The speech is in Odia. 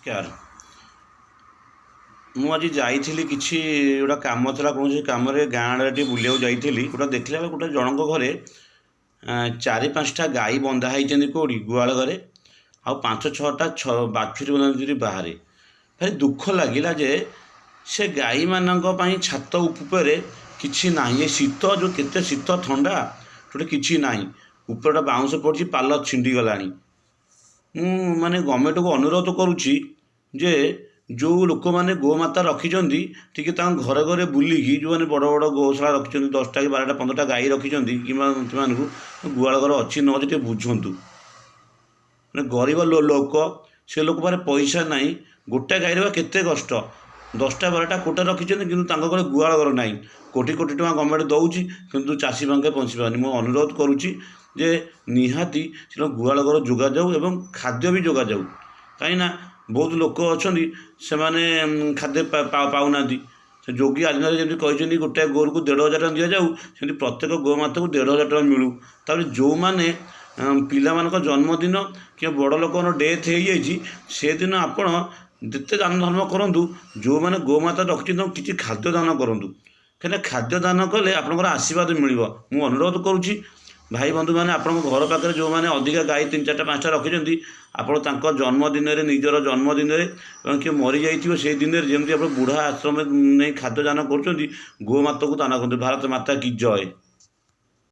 नमस्कार। ମୁଁ ଆଜି ଯାଇଥିଲି କିଛି ଗୋଟେ କାମ ଥିଲା, କୌଣସି କାମରେ ଗାଁ ଆଡ଼େ ବୁଲିବାକୁ ଯାଇଥିଲି। ଗୋଟେ ଦେଖିଲା ବେଳେ ଗୋଟେ ଜଣଙ୍କ ଘରେ ଚାରି ପାଞ୍ଚଟା ଗାଈ ବନ୍ଧା ହେଇଛନ୍ତି କେଉଁଠି ଗୁହାଳ ଘରେ, ଆଉ ପାଞ୍ଚ ଛଅଟା ବାଛୁରୀ ବନ୍ଧା ବାହାରେ। ଭାରି ଦୁଃଖ ଲାଗିଲା ଯେ ସେ ଗାଈମାନଙ୍କ ପାଇଁ ଛାତ ଉପରେ କିଛି ନାହିଁ। ଏ ଶୀତ ଯେଉଁ କେତେ ଶୀତ ଥଣ୍ଡା, ଗୋଟେ କିଛି ନାହିଁ। ଉପରଟା ବାଉଁଶ ପଡ଼ିଛି, ପାଲ ଛିଣ୍ଡିଗଲାଣି। ମୁଁ ମାନେ ଗଭର୍ଣ୍ଣମେଣ୍ଟକୁ ଅନୁରୋଧ କରୁଛି ଯେ ଯେଉଁ ଲୋକମାନେ ଗୋମାତା ରଖିଛନ୍ତି ଟିକେ ତାଙ୍କ ଘରେ ଘରେ ବୁଲିକି, ଯେଉଁମାନେ ବଡ଼ ବଡ଼ ଗୌଶାଳା ରଖିଛନ୍ତି, 10ଟା କି 12ଟା 15ଟା ଗାଈ ରଖିଛନ୍ତି, କିମ୍ବା ସେମାନଙ୍କୁ ଗୁହାଳ ଘର ଅଛି ନ ଅଛି ଟିକେ ବୁଝନ୍ତୁ। ମାନେ ଗରିବ ଲୋକ, ସେ ଲୋକ ପାଖରେ ପଇସା ନାହିଁ। ଗୋଟେ ଗାଈର କେତେ କଷ୍ଟ। 10ଟା 12ଟା କୋଟା ରଖିଛନ୍ତି, କିନ୍ତୁ ତାଙ୍କ ଘରେ ଗୁହାଳ ଘର ନାହିଁ। କୋଟି କୋଟି ଟଙ୍କା ଗଭର୍ଣ୍ଣମେଣ୍ଟ ଦେଉଛି, କିନ୍ତୁ ଚାଷୀ ବାଙ୍କେ ପହଞ୍ଚି ପାରୁନି। ମୁଁ ଅନୁରୋଧ କରୁଛି ଯେ ନିହାତି ସେ ଗୁହାଳ ଘର ଯୋଗାଯାଉ ଏବଂ ଖାଦ୍ୟ ବି ଯୋଗାଯାଉ। କାହିଁକିନା ବହୁତ ଲୋକ ଅଛନ୍ତି, ସେମାନେ ଖାଦ୍ୟ ପାଉନାହାନ୍ତି। ସେ ଯୋଗୀ ଆଦିତ୍ୟନାଥ ଯେମିତି କହିଛନ୍ତି ଗୋଟେ ଗୋରୁକୁ 1,500 ଟଙ୍କା ଦିଆଯାଉ, ସେମିତି ପ୍ରତ୍ୟେକ ଗୋମାତାକୁ 1,500 ଟଙ୍କା ମିଳୁ। ତାପରେ ଯେଉଁମାନେ ପିଲାମାନଙ୍କ ଜନ୍ମଦିନ କିମ୍ବା ବଡ଼ ଲୋକଙ୍କର ଡେଥ୍ ହେଇଯାଇଛି, ସେଦିନ ଆପଣ ଯେତେ ଦାନ ଧର୍ମ କରନ୍ତୁ, ଯେଉଁମାନେ ଗୋମାତା ରଖିଛନ୍ତି ତାଙ୍କୁ କିଛି ଖାଦ୍ୟ ଦାନ କରନ୍ତୁ। କାହିଁକିନା ଖାଦ୍ୟ ଦାନ କଲେ ଆପଣଙ୍କର ଆଶୀର୍ବାଦ ମିଳିବ। ମୁଁ ଅନୁରୋଧ କରୁଛି ଭାଇ ବନ୍ଧୁମାନେ, ଆପଣଙ୍କ ଘର ପାଖରେ ଯେଉଁମାନେ ଅଧିକା ଗାଈ 3, 4ଟା 5ଟା ରଖିଛନ୍ତି, ଆପଣ ତାଙ୍କ ଜନ୍ମଦିନରେ, ନିଜର ଜନ୍ମଦିନରେ ଏବଂ କିଏ ମରିଯାଇଥିବ ସେଇ ଦିନରେ ଯେମିତି ଆପଣ ବୁଢ଼ା ଆଶ୍ରମରେ ନେଇ ଖାଦ୍ୟ ଦାନ କରୁଛନ୍ତି, ଗୋମାତାକୁ ଦାନ କରନ୍ତୁ। ଭାରତ ମାତା କି ଜୟ।